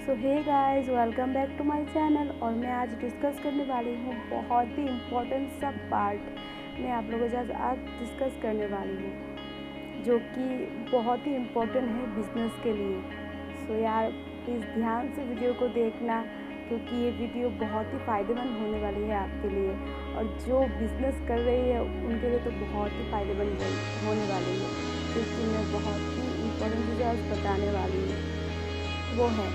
So hey guys, welcome back to my channel. और मैं आज डिस्कस करने वाली हूँ बहुत ही इम्पोर्टेंट सा पार्ट मैं आप लोगों के साथ आज डिस्कस करने वाली हूँ, जो कि बहुत ही इम्पोर्टेंट है बिज़नेस के लिए। सो यार प्लीज़ ध्यान से वीडियो को देखना, क्योंकि ये वीडियो बहुत ही फ़ायदेमंद होने वाली है आपके लिए, और जो बिज़नेस कर रही है उनके लिए तो बहुत ही फ़ायदेमंद होने वाली है, क्योंकि मैं बहुत ही इम्पोर्टेंट चीज़ें आज बताने वाली हूँ। वो है,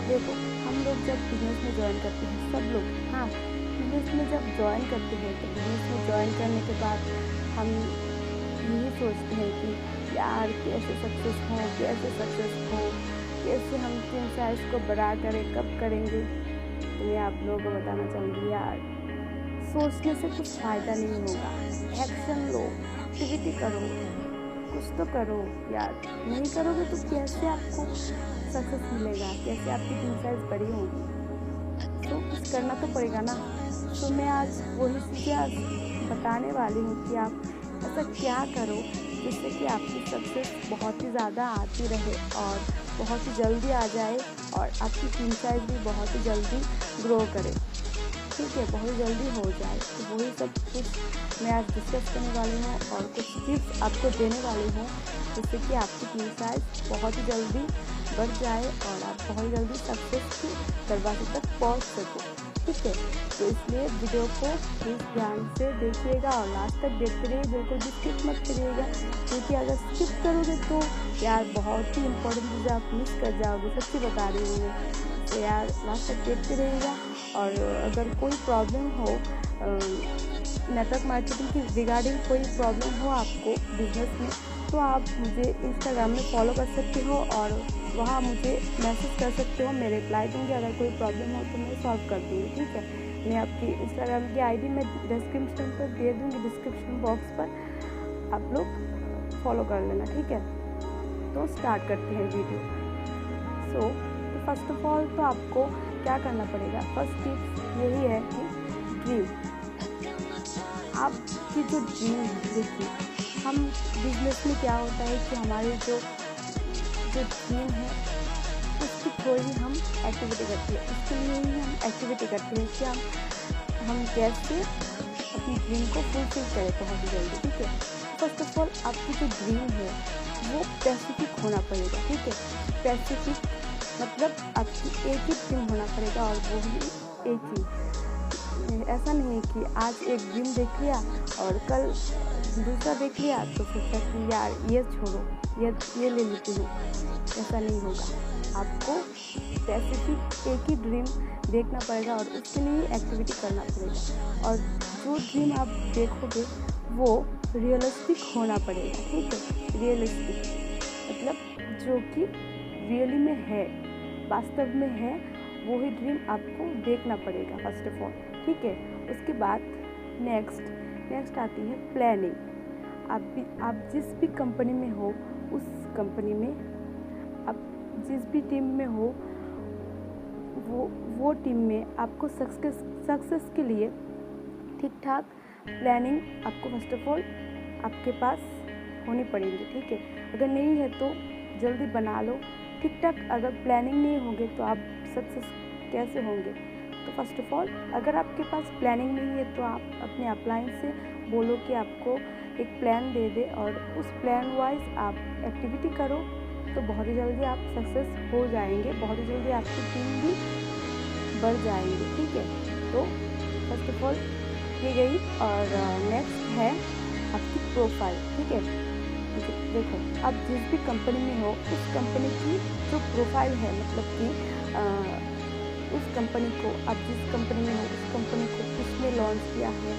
देखो, हम लोग जब बिज़नेस में ज्वाइन करते हैं, सब लोग, हाँ, बिज़नेस में जब ज्वाइन करते हैं तो बिज़नेस में ज्वाइन करने के बाद हम यही सोचते हैं कि यार कैसे सक्सेस हो, कैसे हम टीम साइज़ को बड़ा करें, कब करेंगे। तो मैं आप लोगों को बताना चाहूँगी, यार सोचने से कुछ फ़ायदा नहीं होगा। एक्शन लो, एक्टिविटी करो, कुछ तो करो यार। नहीं करोगे तो कैसे आपको सक्सेस मिलेगा, कैसे आपकी टीम साइज़ बड़ी होगी। तो कुछ करना तो पड़ेगा ना। तो मैं आज वही चीज़ें आज बताने वाली हूँ कि आप ऐसा क्या करो जिससे कि आपकी सक्सेस बहुत ही ज़्यादा आती रहे और बहुत ही जल्दी आ जाए, और आपकी टीम साइज़ भी बहुत ही जल्दी ग्रो करे। ठीक है, बहुत जल्दी हो जाए। तो वही सब कुछ मैं आज डिस्कस करने वाली हूँ और कुछ टिप्स आपको देने वाली हूँ, जिससे कि आपकी टीम साइज़ बहुत ही जल्दी बढ़ जाए और आप बहुत जल्दी सक्सेस के दरवाजे तक पहुँच सको। ठीक है, तो इसलिए वीडियो को प्लीज़ ध्यान से देखिएगा और लास्ट तक देखते रहिए, बिल्कुल भी स्किप मत करिएगा, क्योंकि अगर स्किप करोगे तो यार बहुत ही इंपॉर्टेंट चीज़ें आप मिस कर जाओगे। सच्ची बता रही हूँ मैं। तो यार लास्ट तक देखते रहिएगा। और अगर कोई प्रॉब्लम हो, नेटवर्क मार्केटिंग की रिगार्डिंग कोई प्रॉब्लम हो आपको बिजनेस में, तो आप मुझे इंस्टाग्राम में फॉलो कर सकते हो और वहाँ मुझे मैसेज कर सकते हो। मैं रिप्लाई दूँगी। अगर कोई प्रॉब्लम हो तो मैं सॉल्व कर दूँगी। ठीक है, मैं आपकी इंस्टाग्राम की आईडी में डिस्क्रिप्शन पर दे दूँगी, डिस्क्रिप्शन बॉक्स पर आप लोग फॉलो कर लेना। ठीक है, तो स्टार्ट करते हैं वीडियो। तो फर्स्ट ऑफ ऑल तो आपको क्या करना पड़ेगा, फर्स्ट टिप्स यही है कि ड्रीम, आपकी जो ड्रीम है। देखिए, हम बिजनेस में क्या होता है कि हमारे जो ड्रीम है उसकी थ्रू ही हम एक्टिविटी करते हैं, उसके लिए ही हम एक्टिविटी करते हैं कि हम कैसे अपनी ड्रीम को फुलफिल करें बहुत जल्दी। ठीक है, फर्स्ट ऑफ ऑल आपकी जो ड्रीम है वो स्पेसिफिक होना पड़ेगा। ठीक है, स्पेसिफिक मतलब आपकी एक ही ड्रीम होना पड़ेगा, और वो भी एक ही। ऐसा नहीं है कि आज एक ड्रीम देख लिया और कल दूसरा देख लिया तो सोचा कि यार ये छोड़ो, ये ले लेती हूँ। ऐसा नहीं होगा। आपको स्पेसिफिक एक ही ड्रीम देखना पड़ेगा और उसके लिए एक्टिविटी करना पड़ेगा, और जो ड्रीम आप देखोगे वो रियलिस्टिक होना पड़ेगा। ठीक है, रियलिस्टिक मतलब जो कि रियली में है, वास्तव में है, वही ड्रीम आपको देखना पड़ेगा फर्स्ट ऑफ ऑल। ठीक है, उसके बाद नेक्स्ट आती है प्लानिंग। आप जिस भी कंपनी में हो, उस कंपनी में आप जिस भी टीम में हो, वो टीम में आपको सक्सेस के लिए ठीक ठाक प्लानिंग आपको फर्स्ट ऑफ ऑल आपके पास होनी पड़ेगी। ठीक है, अगर नहीं है तो जल्दी बना लो ठीक ठाक। अगर प्लानिंग नहीं होगी तो आप सक्सेस कैसे होंगे। तो फर्स्ट ऑफ ऑल अगर आपके पास प्लानिंग नहीं है तो आप अपने अपलाइन से बोलो कि आपको एक प्लान दे दे, और उस प्लान वाइज आप एक्टिविटी करो, तो बहुत ही जल्दी आप सक्सेस हो जाएंगे, बहुत ही जल्दी आपकी टीम भी बढ़ जाएंगे। ठीक है, तो फर्स्ट ऑफ ऑल ये गई। और नेक्स्ट है आपकी प्रोफाइल। ठीक है, देखो, आप जिस भी कंपनी में हो उस कंपनी की जो प्रोफाइल है, मतलब कि उस कंपनी को, आप जिस कंपनी में हो उस कंपनी को किसने लॉन्च किया है,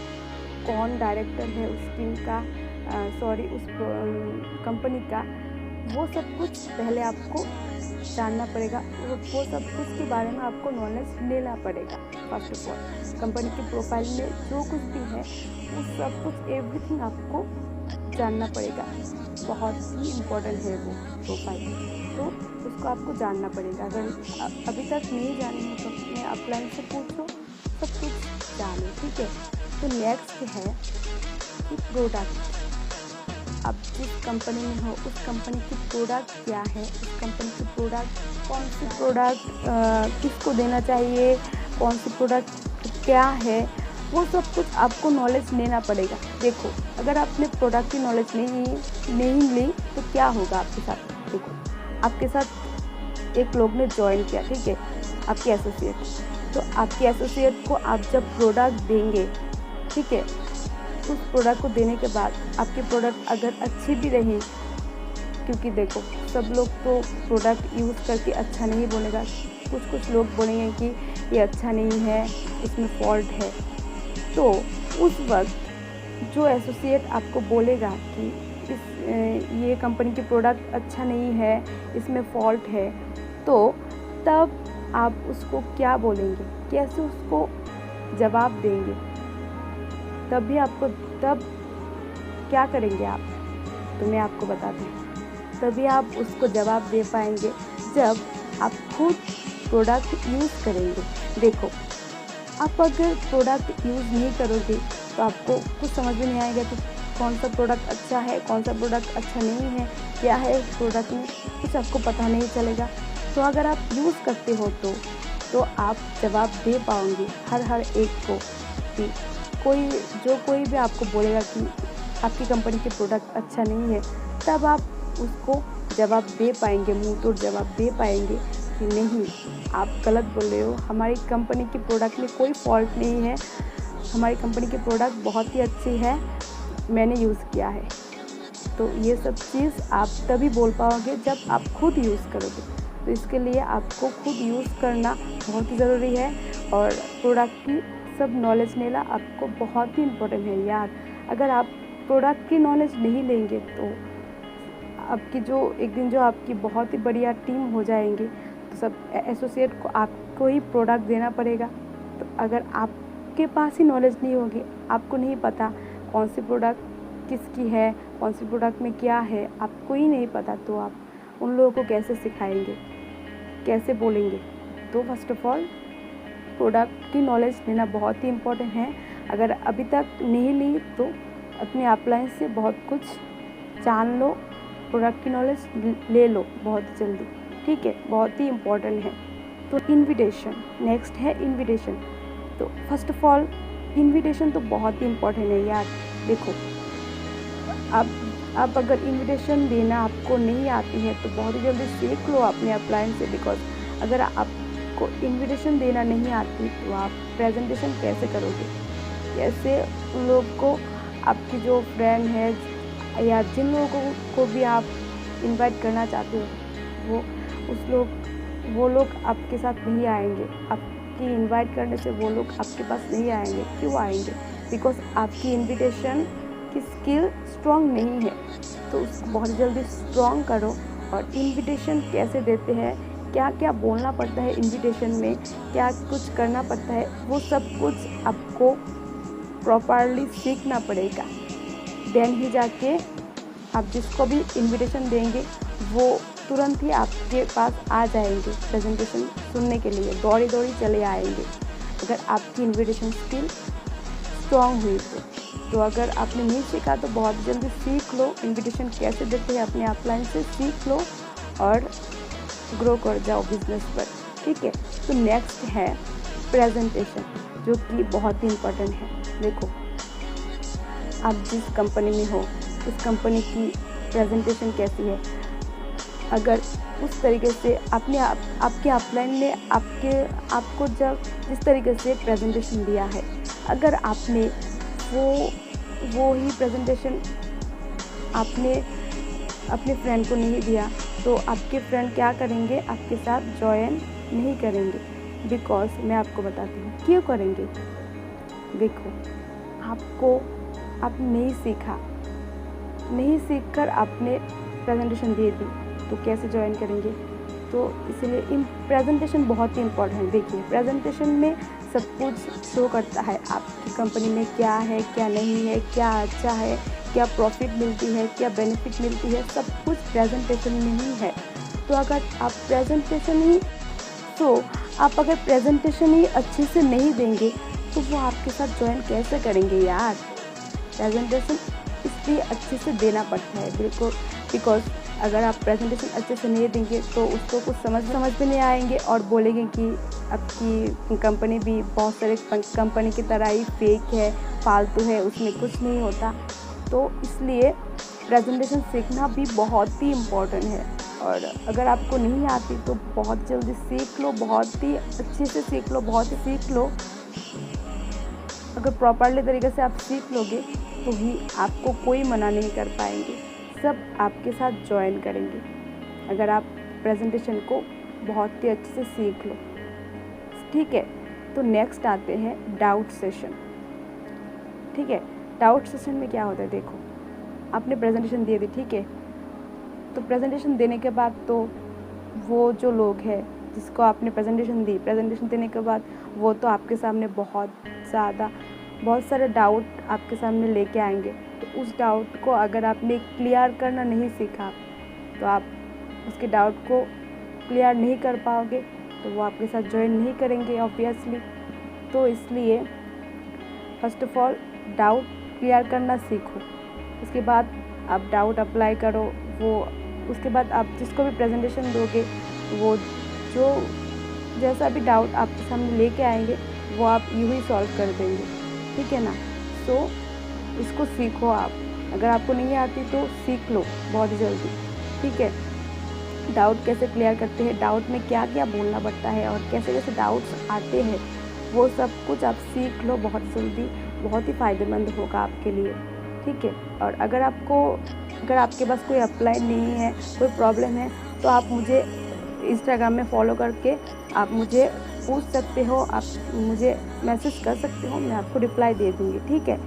कौन डायरेक्टर है उस टीम का, उस कंपनी का, वो सब कुछ पहले आपको जानना पड़ेगा। वो सब कुछ के बारे में आपको नॉलेज लेना पड़ेगा। फर्स्ट ऑफ ऑल कंपनी की प्रोफाइल में जो कुछ भी है वो सब कुछ एवरीथिंग आपको जानना पड़ेगा। बहुत ही इम्पोर्टेंट है वो प्रोफाइल, तो उसको आपको जानना पड़ेगा। अगर अभी तक नहीं जानी है तो अपने अपलाइन से पूछो, सब कुछ जानो। ठीक है, तो नेक्स्ट है कि प्रोडक्ट। आप जिस कंपनी में हो उस कंपनी की प्रोडक्ट क्या है, उस कंपनी की प्रोडक्ट कौन सी प्रोडक्ट किसको देना चाहिए, कौन सी प्रोडक्ट क्या है, वो सब कुछ आपको नॉलेज लेना पड़ेगा। देखो, अगर आपने प्रोडक्ट की नॉलेज नहीं ली तो क्या होगा आपके साथ। देखो, आपके साथ एक लोग ने ज्वाइन किया, ठीक है, आपके एसोसिएट, तो आपके एसोसिएट को आप जब प्रोडक्ट देंगे, ठीक है, उस प्रोडक्ट को देने के बाद आपकी प्रोडक्ट अगर अच्छी भी रही, क्योंकि देखो सब लोग तो प्रोडक्ट यूज़ करके अच्छा नहीं बोलेगा, कुछ लोग बोलेंगे कि ये अच्छा नहीं है, इसमें फॉल्ट है। तो उस वक्त जो एसोसिएट आपको बोलेगा कि ये कंपनी की प्रोडक्ट अच्छा नहीं है, इसमें फॉल्ट है, तो तब आप उसको क्या बोलेंगे, कैसे उसको जवाब देंगे, तब क्या करेंगे आप, तो मैं आपको बताती हूँ। तभी आप उसको जवाब दे पाएंगे जब आप खुद प्रोडक्ट यूज़ करेंगे। देखो, आप अगर प्रोडक्ट यूज़ नहीं करोगे तो आपको कुछ समझ में नहीं आएगा कि कौन सा प्रोडक्ट अच्छा है, कौन सा प्रोडक्ट अच्छा नहीं है, क्या है प्रोडक्ट में, कुछ आपको पता नहीं चलेगा। तो अगर आप यूज़ करते हो तो आप जवाब दे पाओगे हर एक को, कि कोई भी आपको बोलेगा कि आपकी कंपनी के प्रोडक्ट अच्छा नहीं है, तब आप उसको जवाब दे पाएंगे, मुंह तोड़ जवाब दे पाएंगे कि नहीं, आप गलत बोल रहे हो, हमारी कंपनी की प्रोडक्ट में कोई फॉल्ट नहीं है, हमारी कंपनी की प्रोडक्ट बहुत ही अच्छी है, मैंने यूज़ किया है। तो ये सब चीज़ आप तभी बोल पाओगे जब आप खुद यूज़ करोगे। तो इसके लिए आपको खुद यूज़ करना बहुत ही ज़रूरी है, और प्रोडक्ट की सब नॉलेज लेना आपको बहुत ही इम्पोर्टेंट है यार। अगर आप प्रोडक्ट की नॉलेज नहीं लेंगे तो आपकी एक दिन आपकी बहुत ही बढ़िया टीम हो जाएंगे, तो सब एसोसिएट को आपको ही प्रोडक्ट देना पड़ेगा। तो अगर आपके पास ही नॉलेज नहीं होगी, आपको नहीं पता कौन सी प्रोडक्ट किसकी है, कौन सी प्रोडक्ट में क्या है, आपको ही नहीं पता, तो आप उन लोगों को कैसे सिखाएंगे, कैसे बोलेंगे। तो फर्स्ट ऑफ ऑल प्रोडक्ट की नॉलेज लेना बहुत ही इम्पोर्टेंट है। अगर अभी तक नहीं ली तो अपने अपलाइन से बहुत कुछ जान लो, प्रोडक्ट की नॉलेज ले लो बहुत जल्दी, ठीक है, बहुत ही इम्पोर्टेंट है। तो इनविटेशन, नेक्स्ट है इनविटेशन। तो फर्स्ट ऑफ ऑल इनविटेशन तो बहुत ही इम्पोर्टेंट है यार। देखो, आप अगर इनविटेशन देना आपको नहीं आती है तो बहुत ही जल्दी सीख लो अपने अपलाइन से, बिकॉज अगर आपको इनविटेशन देना नहीं आती तो आप प्रेजेंटेशन कैसे करोगे, कैसे उन लोग को, आपकी जो फ्रेंड है या जिन लोगों को भी आप इनवाइट करना चाहते हो, वो लोग आपके साथ नहीं आएंगे, आपकी इनवाइट करने से वो लोग आपके पास नहीं आएंगे। क्यों आएंगे? बिकॉज आपकी इनविटेशन की स्किल स्ट्रॉन्ग नहीं है। तो उसको बहुत जल्दी स्ट्रॉन्ग करो। और इनविटेशन कैसे देते हैं, क्या क्या बोलना पड़ता है इनविटेशन में, क्या कुछ करना पड़ता है, वो सब कुछ आपको प्रॉपरली सीखना पड़ेगा। देन ही जाके आप जिसको भी इनविटेशन देंगे वो तुरंत ही आपके पास आ जाएंगे प्रेजेंटेशन सुनने के लिए, दौड़ी चले आएंगे, अगर आपकी इनविटेशन स्किल स्ट्रॉन्ग हुई तो अगर आपने नहीं सीखा तो बहुत जल्दी सीख लो, इनविटेशन कैसे देते हैं अपने अपलाइन से सीख लो और ग्रो कर जाओ बिजनेस पर, ठीक है। तो नेक्स्ट है प्रेजेंटेशन, जो कि बहुत ही इम्पोर्टेंट है। देखो, आप जिस कंपनी में हो उस कंपनी की प्रेजेंटेशन कैसी है, अगर उस तरीके से आपके अपलाइन ने आपको जब जिस तरीके से प्रेजेंटेशन दिया है, अगर आपने वो ही प्रेजेंटेशन आपने अपने फ्रेंड को नहीं दिया तो आपके फ्रेंड क्या करेंगे, आपके साथ ज्वाइन नहीं करेंगे। बिकॉज मैं आपको बताती हूँ क्यों करेंगे। देखो, आपने नहीं सीखकर आपने प्रेजेंटेशन दे दी तो कैसे ज्वाइन करेंगे। तो इसलिए प्रेजेंटेशन बहुत ही इम्पोर्टेंट है। देखिए, प्रेजेंटेशन में सब कुछ शो करता है आपकी कंपनी में क्या है, क्या नहीं है, क्या अच्छा है, क्या प्रॉफिट मिलती है, क्या बेनिफिट मिलती है, सब कुछ प्रेजेंटेशन में ही है। तो अगर आप अगर प्रेजेंटेशन ही अच्छे से नहीं देंगे तो वो आपके साथ ज्वाइन कैसे करेंगे यार। प्रेजेंटेशन इसलिए अच्छे से देना पड़ता है बिकॉज अगर आप प्रेजेंटेशन अच्छे से नहीं देंगे तो उसको कुछ समझ में नहीं आएंगे और बोलेंगे कि आपकी कंपनी भी बहुत सारे कंपनी की तरह ही फेक है, फालतू है, उसमें कुछ नहीं होता। तो इसलिए प्रेजेंटेशन सीखना भी बहुत ही इम्पोर्टेंट है। और अगर आपको नहीं आती तो बहुत जल्दी सीख लो, बहुत ही अच्छे से सीख लो, बहुत ही सीख लो। अगर प्रॉपरली तरीके से आप सीख लोगे तो ही आपको कोई मना नहीं कर पाएंगे, सब आपके साथ ज्वाइन करेंगे अगर आप प्रेजेंटेशन को बहुत ही अच्छे से सीख लो। ठीक है, तो नेक्स्ट आते हैं डाउट सेशन। ठीक है, डाउट सेशन में क्या होता है, देखो आपने प्रेजेंटेशन दे दी, ठीक है, तो प्रेजेंटेशन देने के बाद तो वो जो लोग हैं जिसको आपने प्रेजेंटेशन दी, प्रेजेंटेशन देने के बाद वो तो आपके सामने बहुत सारे डाउट आपके सामने लेके आएंगे। तो उस डाउट को अगर आपने क्लियर करना नहीं सीखा तो आप उसके डाउट को क्लियर नहीं कर पाओगे, तो वो आपके साथ ज्वाइन नहीं करेंगे ऑब्वियसली। तो इसलिए first of all doubt clear करना सीखो, उसके बाद आप डाउट अप्लाई करो। वो उसके बाद आप जिसको भी प्रेजेंटेशन दोगे वो जो जैसा भी डाउट आपके सामने लेके आएंगे वो आप यूँ ही सॉल्व कर देंगे, ठीक है ना। सो इसको सीखो आप, अगर आपको नहीं आती तो सीख लो बहुत जल्दी, ठीक है। डाउट कैसे क्लियर करते हैं, डाउट में क्या क्या बोलना पड़ता है और कैसे कैसे डाउट्स आते हैं, वो सब कुछ आप सीख लो बहुत जल्दी, बहुत ही फ़ायदेमंद होगा आपके लिए, ठीक है। और अगर आपके पास कोई अप्लाई नहीं है, कोई प्रॉब्लम है, तो आप मुझे इंस्टाग्राम में फॉलो करके आप मुझे पूछ सकते हो, आप मुझे मैसेज कर सकते हो, मैं आपको रिप्लाई दे दूँगी, ठीक है।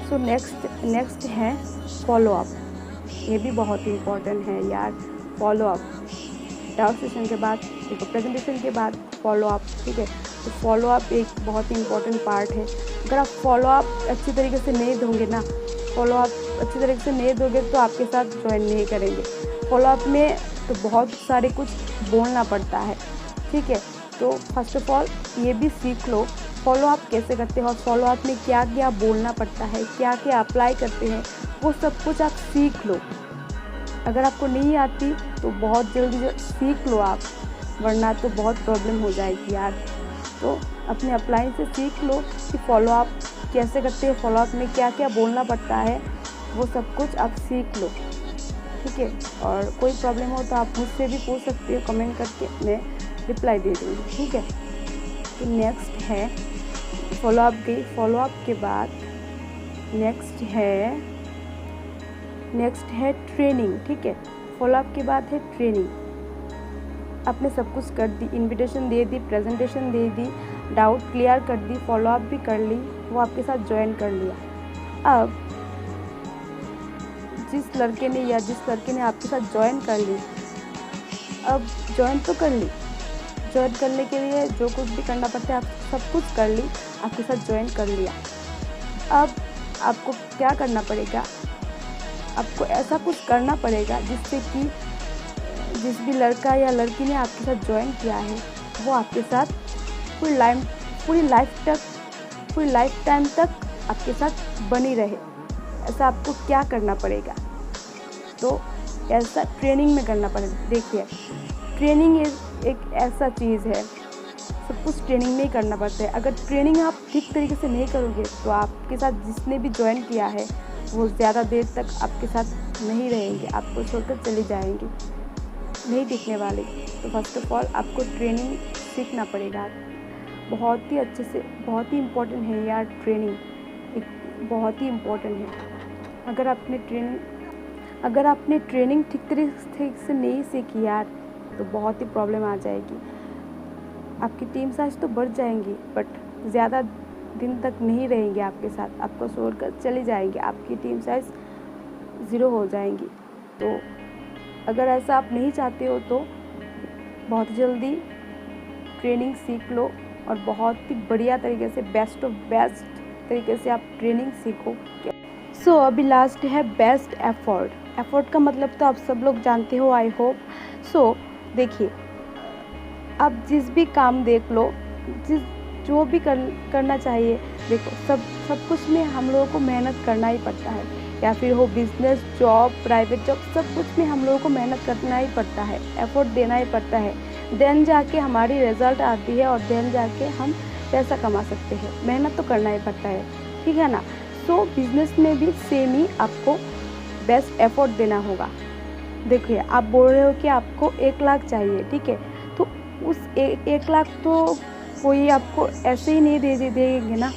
सो नेक्स्ट है फॉलो अप। ये भी बहुत इम्पोर्टेंट है यार, फॉलो अप। डाउट सेशन के बाद, देखो प्रेजेंटेशन के बाद फॉलो अप, ठीक है। तो फॉलो अप एक बहुत ही इम्पोर्टेंट पार्ट है। अगर आप फॉलो अप अच्छी तरीके से नहीं दोगे ना, फॉलो अप अच्छी तरीके से नहीं दोगे तो आपके साथ ज्वाइन नहीं करेंगे। फॉलो अप में तो बहुत सारे कुछ बोलना पड़ता है, ठीक है। तो फर्स्ट ऑफ ऑल ये भी सीख लो फॉलो अप कैसे करते हैं और फॉलो अप में क्या क्या बोलना पड़ता है, क्या क्या अप्लाई करते हैं, वो सब कुछ आप सीख लो। अगर आपको नहीं आती तो बहुत जल्दी सीख लो आप, वरना तो बहुत प्रॉब्लम हो जाएगी यार। तो अपने अप्लाई से सीख लो कि फॉलो अप कैसे करते हैं, फॉलो अप में क्या क्या बोलना पड़ता है, वो सब कुछ आप सीख लो, ठीक है। और कोई प्रॉब्लम हो तो आप मुझसे भी पूछ सकते हो कमेंट करके, मैं रिप्लाई दे दूँगी, ठीक है। तो नेक्स्ट है फॉलो अप गई, फॉलो अप के बाद नेक्स्ट है ट्रेनिंग, ठीक है। फॉलो अप के बाद है ट्रेनिंग। आपने सब कुछ कर दी, इनविटेशन दे दी, प्रेजेंटेशन दे दी, डाउट क्लियर कर दी, फॉलो अप भी कर ली, वो आपके साथ ज्वाइन कर लिया। अब जिस लड़के ने आपके साथ ज्वाइन कर ली, अब ज्वाइन तो कर ली, ज्वाइन करने के लिए जो कुछ भी करना पड़ता है आप सब कुछ कर ली, आपके साथ ज्वाइन कर लिया। अब आपको क्या करना पड़ेगा, आपको ऐसा कुछ करना पड़ेगा जिससे कि जिस भी लड़का या लड़की ने आपके साथ ज्वाइन किया है वो आपके साथ पूरी लाइफ टाइम तक आपके साथ बनी रहे। ऐसा आपको क्या करना पड़ेगा, तो ऐसा ट्रेनिंग में करना पड़ेगा। देखिए ट्रेनिंग एक ऐसा चीज़ है, सब कुछ ट्रेनिंग में ही करना पड़ता है। अगर ट्रेनिंग आप ठीक तरीके से नहीं करोगे तो आपके साथ जिसने भी ज्वाइन किया है वो ज़्यादा देर तक आपके साथ नहीं रहेंगे, आपको छोड़कर चले जाएंगे, नहीं टिकने वाले। तो फर्स्ट ऑफ ऑल आपको ट्रेनिंग सीखना पड़ेगा बहुत ही अच्छे से, बहुत ही इम्पोर्टेंट है यार ट्रेनिंग, एक बहुत ही इम्पोर्टेंट है। अगर आपने ट्रेनिंग ठीक तरीके से नहीं सीखी यार तो बहुत ही प्रॉब्लम आ जाएगी। आपकी टीम साइज तो बढ़ जाएंगी बट ज़्यादा दिन तक नहीं रहेंगे आपके साथ, आपको छोड़कर चली जाएंगे, आपकी टीम साइज 0 हो जाएंगी। तो अगर ऐसा आप नहीं चाहते हो तो बहुत जल्दी ट्रेनिंग सीख लो और बहुत ही बढ़िया तरीके से बेस्ट ऑफ बेस्ट तरीके से आप ट्रेनिंग सीखो। सो अभी लास्ट है बेस्ट एफर्ट का मतलब तो आप सब लोग जानते हो, आई होप। सो देखिए आप जिस भी काम देख लो, जो भी करना चाहिए, देखो सब कुछ में हम लोगों को मेहनत करना ही पड़ता है। या फिर हो बिजनेस, जॉब, प्राइवेट जॉब, सब कुछ में हम लोगों को मेहनत करना ही पड़ता है, एफर्ट देना ही पड़ता है। देन जाके हमारी रिजल्ट आती है और देन जाके हम पैसा कमा सकते हैं। मेहनत तो करना ही पड़ता है, ठीक है ना। सो बिजनेस में भी सेम ही आपको बेस्ट एफर्ट देना होगा। देखिए, आप बोल रहे हो कि आपको 1 लाख चाहिए, ठीक है, तो उस 1 लाख तो कोई आपको ऐसे ही नहीं देंगे ना,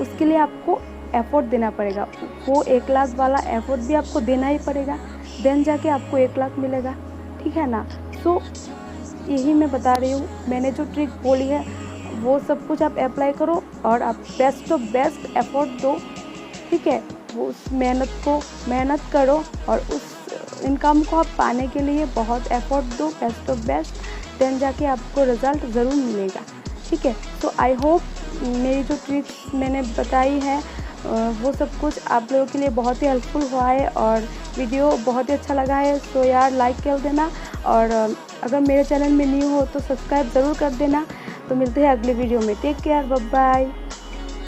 उसके लिए आपको एफर्ट देना पड़ेगा। वो 1 लाख वाला एफर्ट भी आपको देना ही पड़ेगा, देन जाके आपको 1 लाख मिलेगा, ठीक है ना। सो यही मैं बता रही हूँ, मैंने जो ट्रिक बोली है वो सब कुछ आप अप्लाई करो और आप बेस्ट ऑफ बेस्ट एफर्ट दो, ठीक है। वो उस मेहनत करो और उस इनकम को आप पाने के लिए बहुत एफर्ट दो, बेस्ट ऑफ बेस्ट, देन जाके आपको रिज़ल्ट ज़रूर मिलेगा, ठीक है। तो आई होप मेरी जो ट्रिक्स मैंने बताई है वो सब कुछ आप लोगों के लिए बहुत ही हेल्पफुल हुआ है और वीडियो बहुत ही अच्छा लगा है। तो यार लाइक कर देना और अगर मेरे चैनल में न्यू हो तो सब्सक्राइब ज़रूर कर देना। तो मिलते हैं अगले वीडियो में, टेक केयर, बाय बाय।